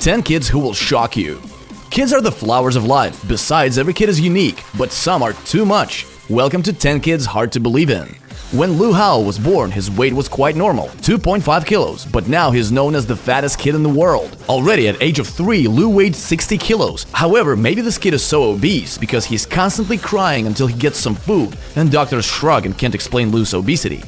10 kids who will shock you. Kids are the flowers of life. Besides, every kid is unique, but some are too much. Welcome to 10 kids hard to believe in. When Lu Hao was born, his weight was quite normal, 2.5 kilos, but now he's known as the fattest kid in the world. Already at age of 3, Lu weighed 60 kilos. However, maybe this kid is so obese because he's constantly crying until he gets some food, and doctors shrug and can't explain Lu's obesity.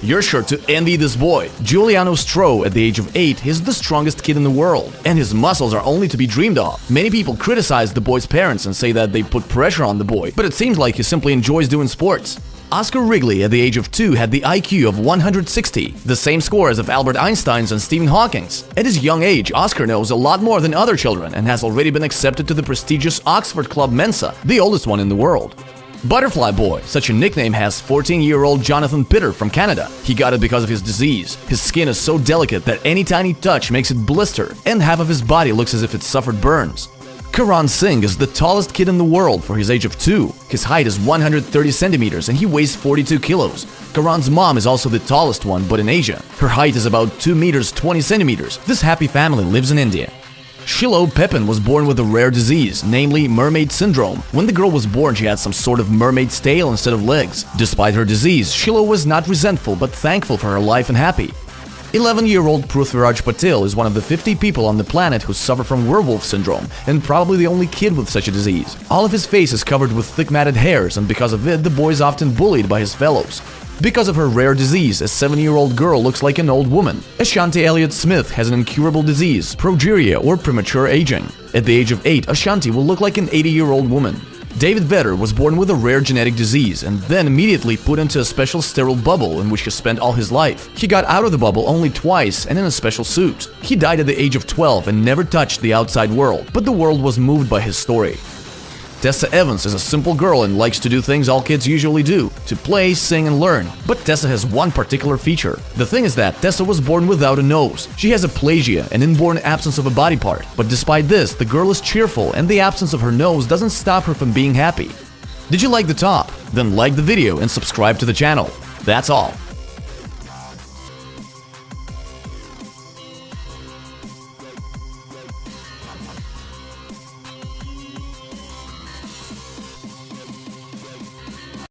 You're sure to envy this boy. Giuliano Stroh, at the age of 8, is the strongest kid in the world, and his muscles are only to be dreamed of. Many people criticize the boy's parents and say that they put pressure on the boy, but it seems like he simply enjoys doing sports. Oscar Wrigley, at the age of 2, had the IQ of 160, the same score as of Albert Einstein's and Stephen Hawking's. At his young age, Oscar knows a lot more than other children and has already been accepted to the prestigious Oxford Club Mensa, the oldest one in the world. Butterfly Boy, such a nickname has 14-year-old Jonathan Pitter from Canada. He got it because of his disease. His skin is so delicate that any tiny touch makes it blister, and half of his body looks as if it suffered burns. Karan Singh is the tallest kid in the world for his age of 2. His height is 130 centimeters and he weighs 42 kilos. Karan's mom is also the tallest one, but in Asia. Her height is about 2 meters 20 centimeters. This happy family lives in India. Shiloh Pepin was born with a rare disease, namely mermaid syndrome. When the girl was born, she had some sort of mermaid's tail instead of legs. Despite her disease, Shiloh was not resentful but thankful for her life and happy. 11-year-old Prithviraj Patil is one of the 50 people on the planet who suffer from werewolf syndrome, and probably the only kid with such a disease. All of his face is covered with thick matted hairs, and because of it, the boy is often bullied by his fellows. Because of her rare disease, a 7-year-old girl looks like an old woman. Ashanti Elliott Smith has an incurable disease, progeria or premature aging. At the age of 8, Ashanti will look like an 80-year-old woman. David Vedder was born with a rare genetic disease and then immediately put into a special sterile bubble in which he spent all his life. He got out of the bubble only twice and in a special suit. He died at the age of 12 and never touched the outside world, but the world was moved by his story. Tessa Evans is a simple girl and likes to do things all kids usually do, to play, sing, and learn. But Tessa has one particular feature. The thing is that Tessa was born without a nose. She has aplasia, an inborn absence of a body part. But despite this, the girl is cheerful and the absence of her nose doesn't stop her from being happy. Did you like the top? Then like the video and subscribe to the channel. That's all.